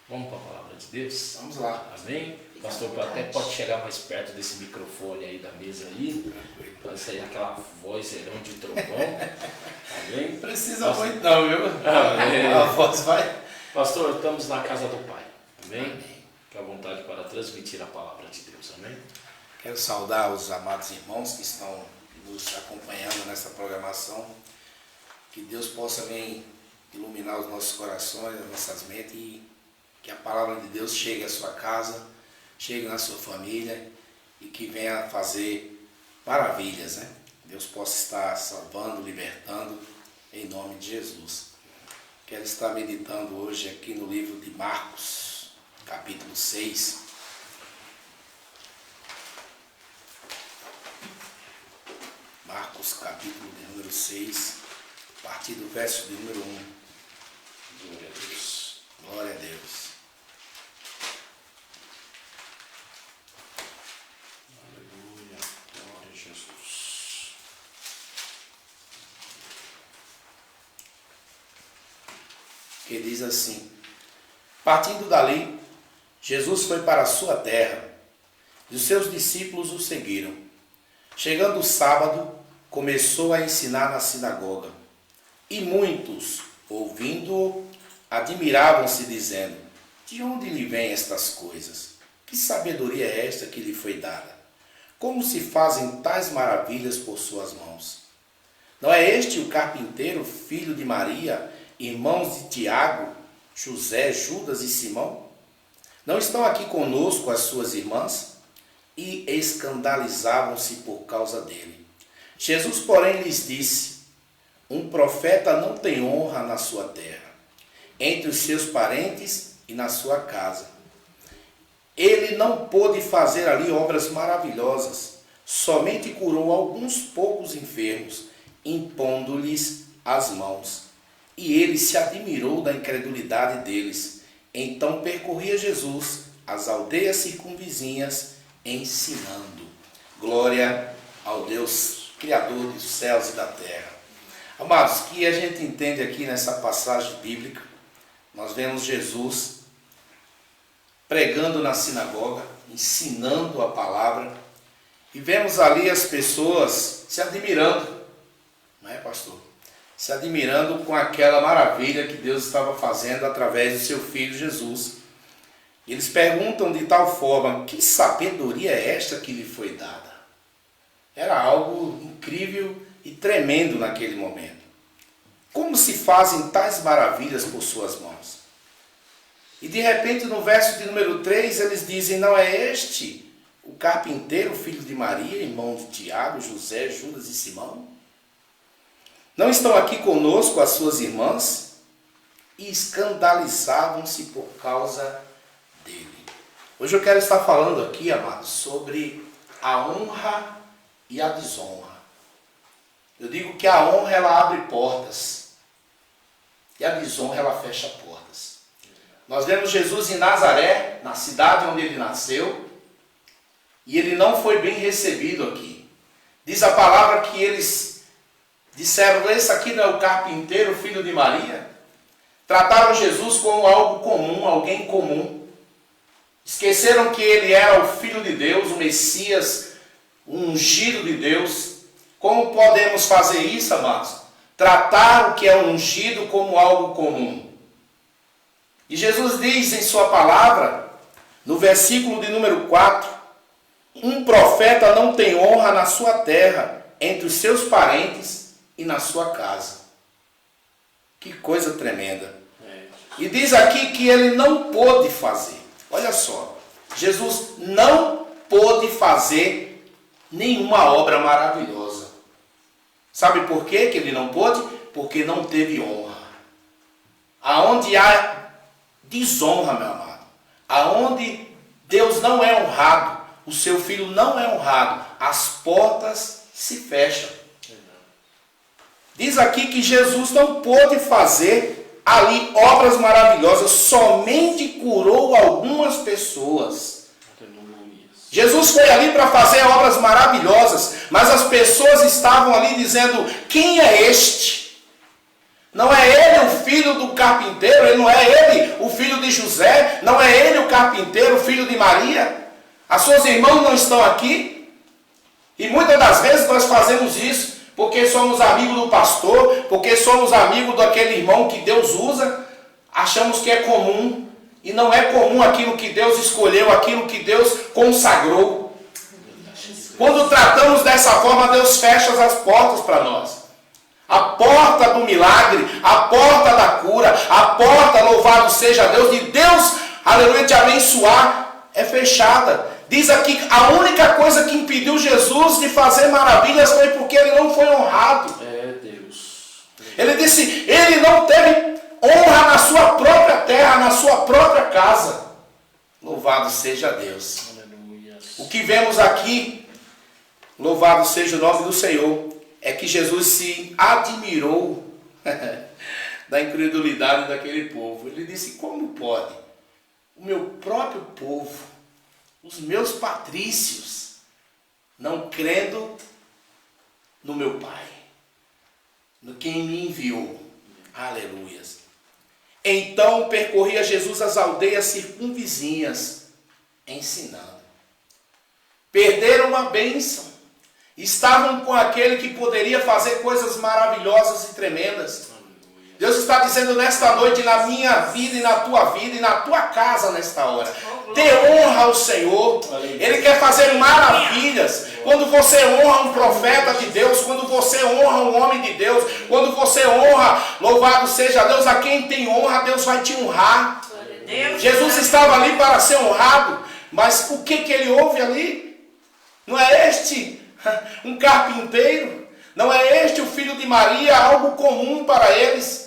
Vamos para a palavra de Deus? Vamos lá. Amém? O pastor até pode chegar mais perto desse microfone aí da mesa aí. Vai sair aquela vozeirão de trovão. Amém? Não precisa muito não, viu? Amém. A voz vai. Pastor, estamos na casa do Pai. Amém? Fique à vontade para transmitir a palavra de Deus. Amém? Quero saudar os amados irmãos que estão nos acompanhando nessa programação. Que Deus possa vir iluminar os nossos corações, as nossas mentes e que a palavra de Deus chegue à sua casa, chegue na sua família e que venha fazer maravilhas, né? Deus possa estar salvando, libertando, em nome de Jesus. Quero estar meditando hoje aqui no livro de Marcos, capítulo 6. Marcos, capítulo de número 6, a partir do verso de número 1. Glória a Deus. Glória a Deus. Aleluia. Glória a Jesus. Que diz assim: partindo dali, Jesus foi para a sua terra, e os seus discípulos o seguiram. Chegando o sábado, começou a ensinar na sinagoga, e muitos, ouvindo-o, admiravam-se, dizendo: de onde lhe vêm estas coisas? Que sabedoria é esta que lhe foi dada? Como se fazem tais maravilhas por suas mãos? Não é este o carpinteiro, filho de Maria, irmãos de Tiago, José, Judas e Simão? Não estão aqui conosco as suas irmãs? E escandalizavam-se por causa dele. Jesus, porém, lhes disse: um profeta não tem honra na sua terra, entre os seus parentes e na sua casa. Ele não pôde fazer ali obras maravilhosas, somente curou alguns poucos enfermos, impondo-lhes as mãos. E ele se admirou da incredulidade deles. Então percorria Jesus as aldeias circunvizinhas, ensinando. Glória ao Deus, Criador dos céus e da terra. Amados, que a gente entende aqui nessa passagem bíblica, nós vemos Jesus pregando na sinagoga, ensinando a palavra, e vemos ali as pessoas se admirando, não é, pastor? Se admirando com aquela maravilha que Deus estava fazendo através do seu Filho Jesus. Eles perguntam de tal forma: que sabedoria é esta que lhe foi dada? Era algo incrível e tremendo naquele momento. Como se fazem tais maravilhas por suas mãos? E de repente no verso de número 3 eles dizem: não é este o carpinteiro, filho de Maria, irmão de Tiago, José, Judas e Simão? Não estão aqui conosco as suas irmãs? E escandalizavam-se por causa dele. Hoje eu quero estar falando aqui, amados, sobre a honra e a desonra. Eu digo que a honra ela abre portas e a desonra ela fecha portas. Nós vemos Jesus em Nazaré, na cidade onde ele nasceu, e ele não foi bem recebido aqui. Diz a palavra que eles disseram: esse aqui não é o carpinteiro, filho de Maria? Trataram Jesus como algo comum, alguém comum. Esqueceram que ele era o Filho de Deus, o Messias, o ungido de Deus. Como podemos fazer isso, amados? Tratar o que é ungido como algo comum. E Jesus diz em sua palavra, no versículo de número 4, um profeta não tem honra na sua terra, entre os seus parentes e na sua casa. Que coisa tremenda. E diz aqui que ele não pôde fazer. Olha só, Jesus não pôde fazer nenhuma obra maravilhosa. Sabe por quê que ele não pôde? Porque não teve honra. Aonde há desonra, meu amado, aonde Deus não é honrado, o seu filho não é honrado, as portas se fecham. Diz aqui que Jesus não pôde fazer ali obras maravilhosas, somente curou algumas pessoas. Jesus foi ali para fazer obras maravilhosas, mas as pessoas estavam ali dizendo: quem é este? Não é ele o filho do carpinteiro, ele não é ele o filho de José, Não é ele o carpinteiro, filho de Maria? As suas irmãs não estão aqui? E muitas das vezes nós fazemos isso porque somos amigos do pastor, porque somos amigos daquele irmão que Deus usa, achamos que é comum, e não é comum aquilo que Deus escolheu, aquilo que Deus consagrou. Quando tratamos dessa forma, Deus fecha as portas para nós. A porta do milagre, a porta da cura, a porta, louvado seja Deus, de Deus, aleluia, te abençoar, é fechada. Diz aqui, a única coisa que impediu Jesus de fazer maravilhas foi porque ele não foi honrado. É Deus. Ele disse, ele não teve honra na sua própria terra, na sua própria casa. Louvado seja Deus. Aleluia. O que vemos aqui, louvado seja o nome do Senhor, é que Jesus se admirou da incredulidade daquele povo. Ele disse, como pode o meu próprio povo, os meus patrícios, não crendo no meu Pai, no quem me enviou? Aleluias. Então percorria Jesus as aldeias circunvizinhas, ensinando. Perderam uma bênção. Estavam com aquele que poderia fazer coisas maravilhosas e tremendas. Deus está dizendo nesta noite, na minha vida e na tua vida e na tua casa nesta hora, dê honra ao Senhor. Ele quer fazer maravilhas. Quando você honra um profeta de Deus, quando você honra um homem de Deus, quando você honra, louvado seja Deus, a quem tem honra, Deus vai te honrar. Jesus estava ali para ser honrado, mas o que ele ouve ali? Não é este um carpinteiro? Não é este o filho de Maria, algo comum para eles?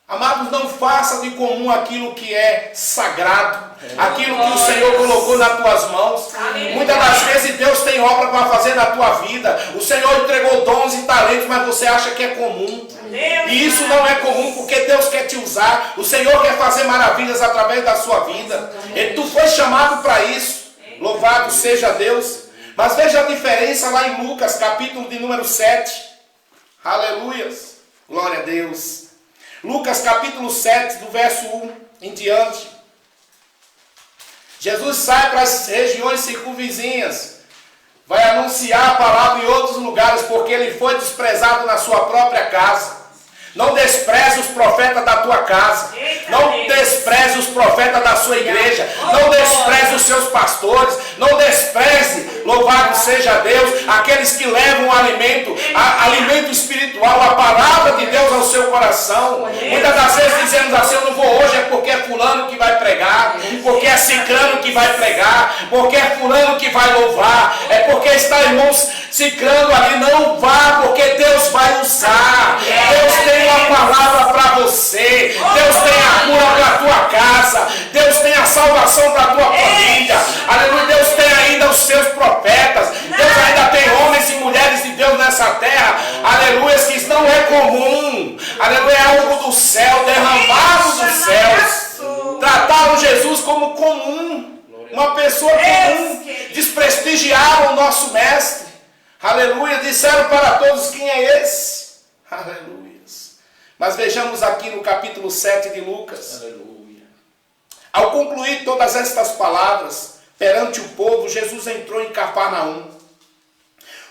Amados, não faça de comum aquilo que é sagrado, aquilo que o Senhor colocou nas tuas mãos. Muitas das vezes Deus tem obra para fazer na tua vida. O Senhor entregou dons e talentos, mas você acha que é comum. E isso não é comum, porque Deus quer te usar. O Senhor quer fazer maravilhas através da sua vida. E tu foi chamado para isso. Louvado seja Deus. Mas veja a diferença lá em Lucas, capítulo de número 7. Aleluias. Glória a Deus. Lucas capítulo 7, do verso 1 em diante. Jesus sai para as regiões circunvizinhas. Vai anunciar a palavra em outros lugares, porque ele foi desprezado na sua própria casa. Não despreze os profetas da tua casa. Não despreze os profetas da sua igreja. Não despreze os seus pastores. Não despreze, louvado seja Deus, aqueles que levam o alimento, alimento espiritual, a palavra de Deus ao seu coração. Muitas das vezes dizemos assim, eu não vou hoje, é porque é fulano que vai pregar, porque é ciclano que vai pregar, porque é fulano que vai louvar, é porque está irmãos ciclano ali. Não vá, porque Deus vai usar. Deus tem uma palavra para você. Deus tem a cura para a tua casa. Deus tem a salvação para a tua família. Aleluia. Deus tem ainda os seus profetas. Deus ainda tem homens e mulheres de Deus nessa terra. Aleluia. Que isso não é comum. Aleluia. É algo do céu, derramado dos céus. Trataram Jesus como comum. Uma pessoa comum. Desprestigiaram o nosso mestre. Aleluia. Disseram para todos, quem é esse? Aleluia. Mas vejamos aqui no capítulo 7 de Lucas. Aleluia. Ao concluir todas estas palavras perante o povo, Jesus entrou em Cafarnaum.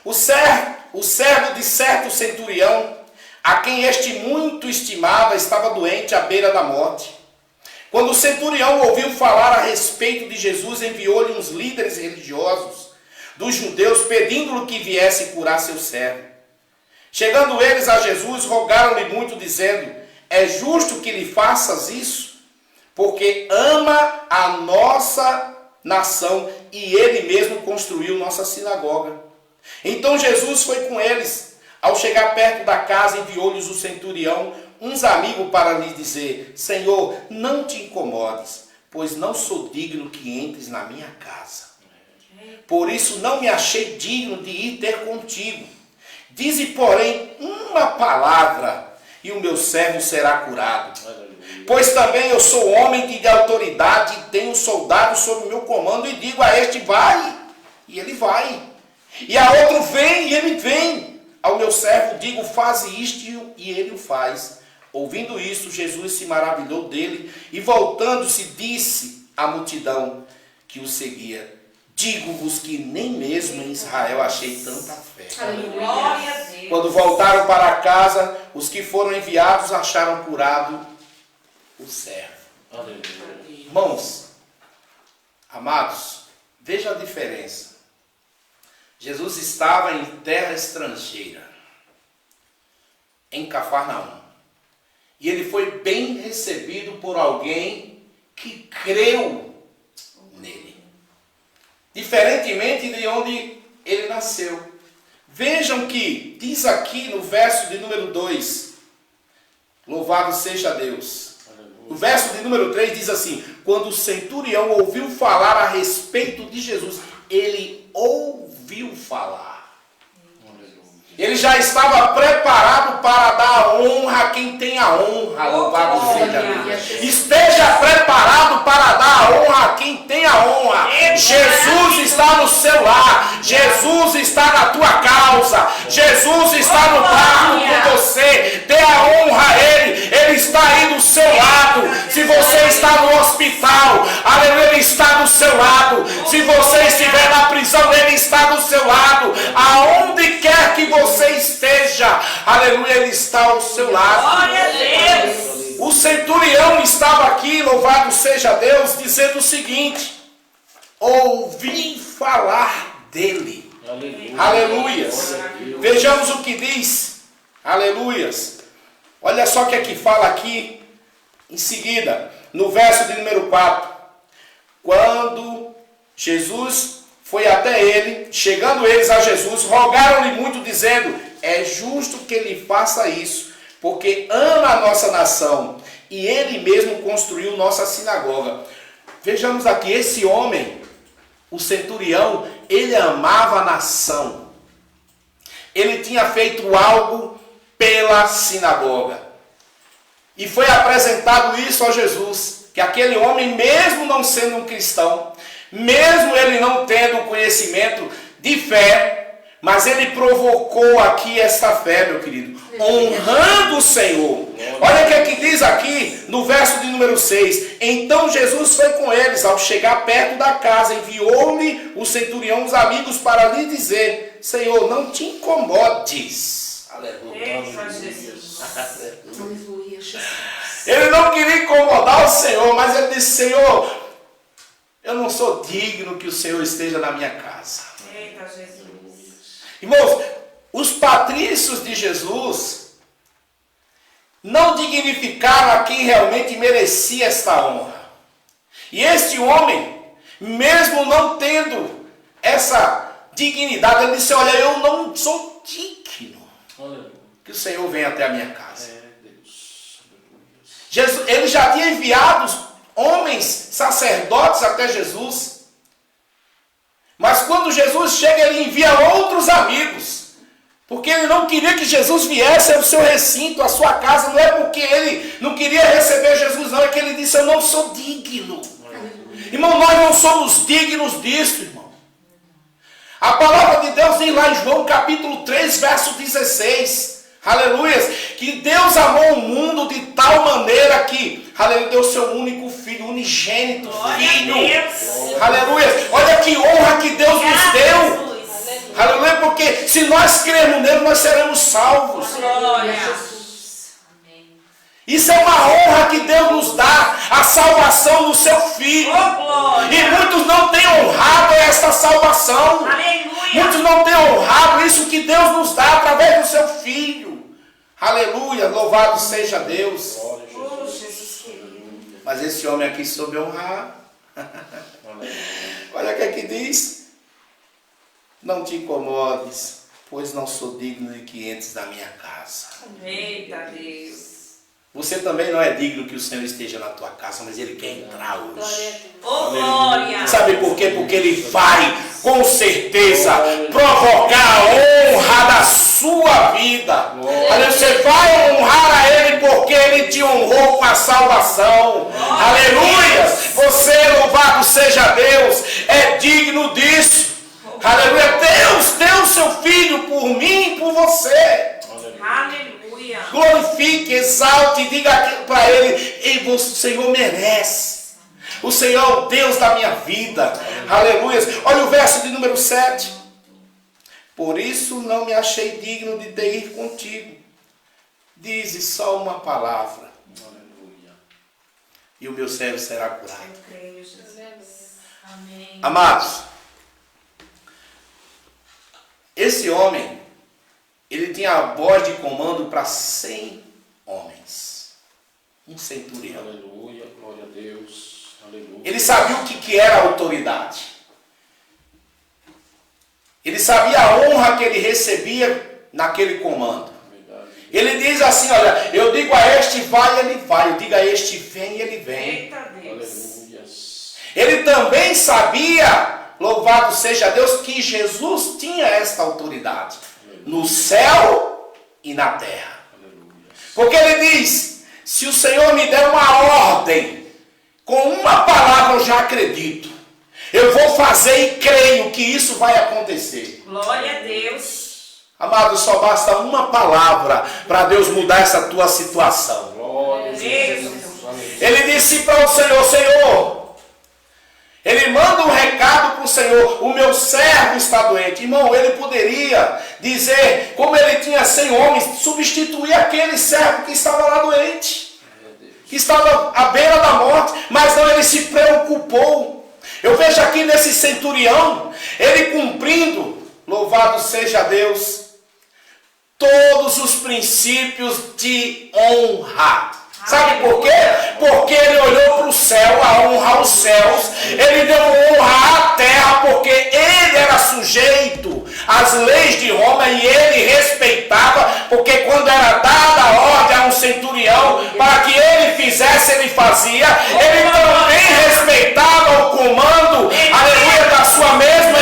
O servo de certo centurião, a quem este muito estimava, estava doente à beira da morte. Quando o centurião ouviu falar a respeito de Jesus, enviou-lhe uns líderes religiosos dos judeus, pedindo-lhe que viesse curar seu servo. Chegando eles a Jesus, rogaram-lhe muito, dizendo, é justo que lhe faças isso, porque ama a nossa nação e ele mesmo construiu nossa sinagoga. Então Jesus foi com eles. Ao chegar perto da casa, enviou-lhes o centurião uns amigos para lhe dizer, Senhor, não te incomodes, pois não sou digno que entres na minha casa. Por isso não me achei digno de ir ter contigo. Dize, porém, uma palavra, e o meu servo será curado. Pois também eu sou homem de autoridade, e tenho soldados sob meu comando, e digo a este, vai, e ele vai. E a outro, vem, e ele vem. Ao meu servo digo, faze isto, e ele o faz. Ouvindo isso, Jesus se maravilhou dele, e voltando-se, disse a multidão que o seguia. Digo-vos que nem mesmo em Israel achei tanta fé. Glória a Deus. Quando voltaram para casa, os que foram enviados acharam curado o servo. Aleluia. Irmãos, amados, veja a diferença. Jesus estava em terra estrangeira, em Cafarnaum. E ele foi bem recebido por alguém que creu nele. Diferentemente de onde ele nasceu. Vejam que diz aqui no verso de número 2, louvado seja Deus. O verso de número 3 diz assim: quando o centurião ouviu falar a respeito de Jesus, ele ouviu falar. Ele já estava preparado para dar honra a quem tem a honra. Louvado seja Deus. Esteja preparado para dar honra a quem tem a honra. Jesus está no seu lar. Jesus está na tua causa. Jesus está no barco com você. Dê a honra a Ele. Ele está aí do seu lado. Se você está no hospital, aleluia, Ele está do seu lado. Se você estiver na prisão, Ele está do seu lado. Aonde quer que você esteja, aleluia, Ele está ao seu lado. Glória a Deus. O centurião estava aqui, louvado seja Deus, dizendo o seguinte: ouvi falar dele. Aleluia. Aleluias. Vejamos o que diz. Aleluias. Olha só o que é que fala aqui em seguida, no verso de número 4. Quando Jesus foi até ele, chegando eles a Jesus, rogaram-lhe muito, dizendo: é justo que ele faça isso, porque ama a nossa nação, e ele mesmo construiu nossa sinagoga. Vejamos aqui, esse homem, o centurião, ele amava a nação. Ele tinha feito algo pela sinagoga. E foi apresentado isso a Jesus, que aquele homem, mesmo não sendo um cristão, mesmo ele não tendo conhecimento de fé, mas ele provocou aqui esta fé, meu querido, honrando o Senhor. Olha o que é que diz aqui no verso de número 6. Então Jesus foi com eles. Ao chegar perto da casa, enviou-lhe o centurião os amigos para lhe dizer: Senhor, não te incomodes. Aleluia. Ele não queria incomodar o Senhor, mas ele disse: Senhor, eu não sou digno que o Senhor esteja na minha casa. Eita, Jesus. Irmãos, os patrícios de Jesus não dignificaram a quem realmente merecia esta honra. E este homem, mesmo não tendo essa dignidade, ele disse: olha, eu não sou digno que o Senhor venha até a minha casa. Jesus, ele já tinha enviado homens, sacerdotes até Jesus. Mas quando Jesus chega, ele envia outros amigos. Porque ele não queria que Jesus viesse ao seu recinto, à sua casa. Não é porque ele não queria receber Jesus, não. É que ele disse: eu não sou digno. Irmão, nós não somos dignos disso, irmão. A palavra de Deus diz lá em João capítulo 3, verso 16. Aleluia. Que Deus amou o mundo de tal maneira que, aleluia, deu seu único filho, unigênito filho. Aleluia. Olha que honra que Deus nos deu. Aleluia, porque se nós crermos nele, nós seremos salvos. Glória. Isso é uma honra que Deus nos dá, a salvação do seu filho. E muitos não têm honrado esta salvação. Aleluia. Muitos não têm honrado isso que Deus nos dá através do seu filho. Aleluia, louvado seja Deus. Oh, Jesus querido. Mas esse homem aqui soube honrar. Olha o que é que diz: não te incomodes, pois não sou digno de que entres na minha casa. Eita Deus. Você também não é digno que o Senhor esteja na tua casa, mas Ele quer entrar hoje. Oh, glória. Sabe por quê? Porque Ele vai, com certeza, provocar a honra da sua vida. Você vai honrar a Ele porque Ele te honrou com a salvação. Aleluia! Você, louvado seja Deus, é digno disso. Aleluia! Deus deu seu Filho por mim e por você. Aleluia. Glorifique, exalte, diga para Ele: ei, você, Senhor, merece. O Senhor é o Deus da minha vida. Aleluia. Olha o verso de número 7. Por isso não me achei digno de ir contigo. Dize só uma palavra. Aleluia. E o meu servo será curado. Eu creio, Jesus. Amém. Amados, esse homem, ele tinha a voz de comando para 100 homens. Um centurião. Aleluia. Glória a Deus. Aleluia. Ele sabia o que era a autoridade. Ele sabia a honra que ele recebia naquele comando. Verdade. Ele diz assim, olha, eu digo a este vai, ele vai. Eu digo a este vem, ele vem. Eita Deus. Aleluia. Ele também sabia, louvado seja Deus, que Jesus tinha esta autoridade. No céu e na terra. Aleluia. Porque ele diz, se o Senhor me der uma ordem, com uma palavra eu já acredito. Eu vou fazer e creio que isso vai acontecer. Glória a Deus. Amado, só basta uma palavra para Deus mudar essa tua situação. Glória a Deus. Deus. Aleluia. Ele disse para o Senhor, Senhor, ele manda um recado para o Senhor, o meu servo está doente. Irmão, ele poderia dizer, como ele tinha 100 homens, substituir aquele servo que estava lá doente, que estava à beira da morte, mas não, ele se preocupou. Eu vejo aqui nesse centurião, ele cumprindo, louvado seja Deus, todos os princípios de honra. Sabe por quê? Porque ele olhou para o céu, a honra aos céus, ele deu honra à terra, porque ele era sujeito às leis de Roma e ele respeitava, porque quando era dada a ordem a um centurião para que ele fizesse, ele fazia, ele também respeitava o comando, aleluia, da sua mesma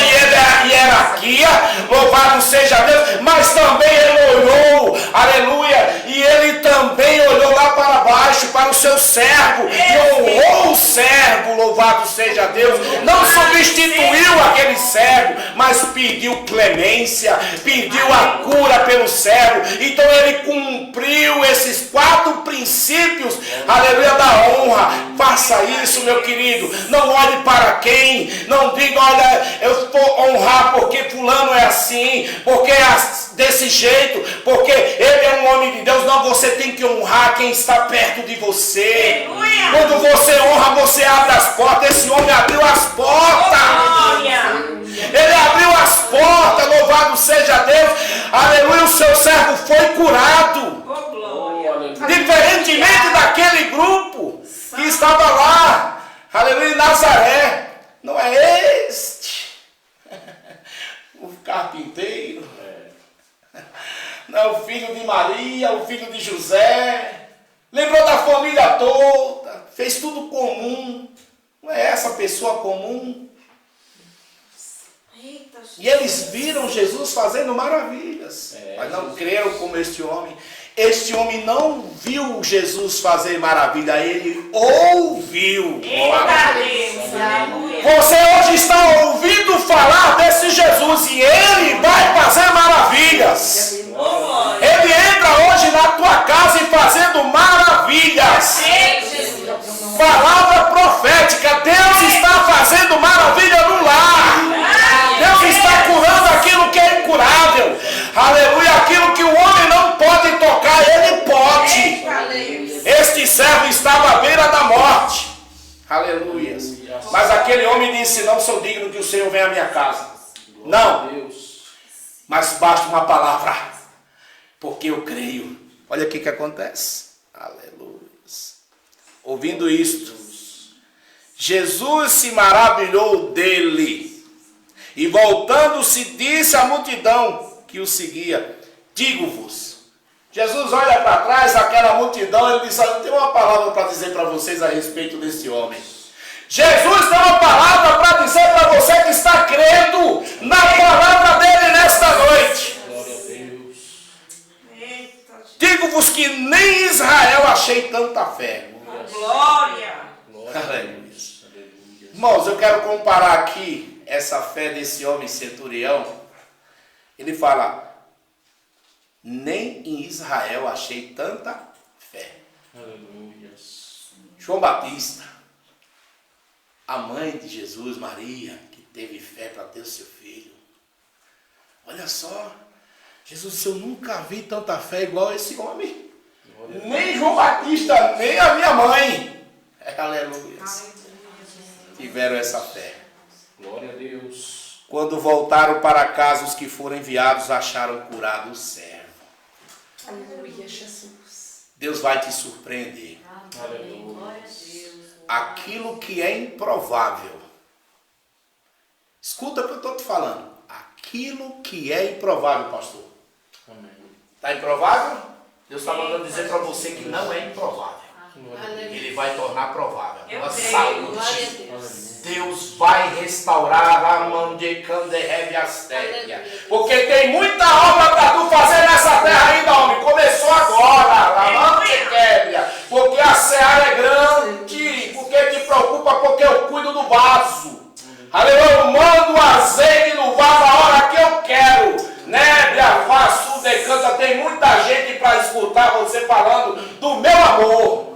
hierarquia, louvado seja Deus, mas também ele olhou, aleluia, e ele também olhou lá para baixo, para o seu servo, e honrou o servo, louvado seja Deus, não substituiu aquele servo, mas pediu clemência, pediu a cura pelo servo, então ele cumpriu esses 4 princípios, aleluia, da honra. Faça isso, meu querido, não olhe para quem, não diga, olha, eu vou honrar porque fulano é assim, porque é desse jeito, porque ele é um homem de Deus. Não, você tem que honrar quem está perto de você. Aleluia. Quando você honra, você abre as portas. Esse homem abriu as portas. Glória. Ele abriu as portas, louvado seja Deus. Aleluia, o seu servo foi curado. Oh, glória. Diferentemente daquele grupo que estava lá, aleluia, em Nazaré. Não é este o carpinteiro, não é o filho de Maria, o filho de José, lembrou da família toda, fez tudo comum. Não é essa pessoa comum. Eita, Jesus. E eles viram Jesus fazendo maravilhas, mas não creram como este homem. Este homem não viu Jesus fazer maravilha, ele ouviu. Eita Deus. Aleluia. Você hoje está ouvindo falar desse Jesus e ele vai fazer maravilhas. Oh, glória. Ele entra hoje na tua casa e fazendo maravilhas. Ei, Jesus. Palavra profética, Deus está fazendo maravilha no lar. Deus está curando aquilo que é incurável. Aleluia, aquilo que o homem não pode tocar, ele pode. Eita Deus. Este servo estava à beira da morte. Aleluia. Mas aquele homem disse, não sou digno que o Senhor venha à minha casa. Não, mas basta uma palavra, porque eu creio. Olha o que acontece. Aleluia. Ouvindo isto, Jesus se maravilhou dele. E voltando-se, disse à multidão que o seguia, digo-vos. Jesus olha para trás, aquela multidão, ele diz, olha, tem uma palavra para dizer para vocês a respeito desse homem. Jesus tem uma palavra para dizer para você que está crendo na palavra dele nesta noite. Glória a Deus. Eita, Jesus. Digo-vos que nem em Israel achei tanta fé. Glória. Aleluia. Irmãos, eu quero comparar aqui essa fé desse homem centurião. Ele fala, nem em Israel achei tanta fé. Aleluia. João Batista, A mãe de Jesus, Maria, que teve fé para ter o seu filho. Olha só, Jesus disse, eu nunca vi tanta fé igual esse homem. Nem João Batista, nem a minha mãe. Aleluia. Tiveram essa fé. Glória a Deus. Quando voltaram para casa, os que foram enviados acharam curado o servo. Aleluia, Jesus. Deus vai te surpreender. Aleluia. Aquilo que é improvável. Escuta o que eu estou te falando. Aquilo que é improvável, pastor. Amém. Está improvável? Deus está mandando dizer para você que não é improvável. Ele vai tornar provável. Eu A creio. saúde. Deus vai restaurar a mão de Canderebe Astéria. Porque tem muita obra para tu fazer nessa terra ainda, homem. Começou agora. A mão de Québria. Porque a seara é grande. Porque te preocupa, porque eu cuido do vaso. Aleluia. Eu mando o azeite no vaso a hora que eu quero. Nébria, faço, decanta. Tem muita gente para escutar você falando do meu amor.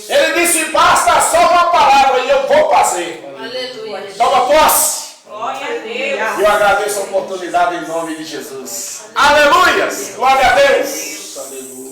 Ele disse, basta só uma palavra e eu vou fazer. Aleluia. Toma posse. Glória a Deus. Eu agradeço a oportunidade em nome de Jesus. Aleluia. Glória a Deus. Aleluia.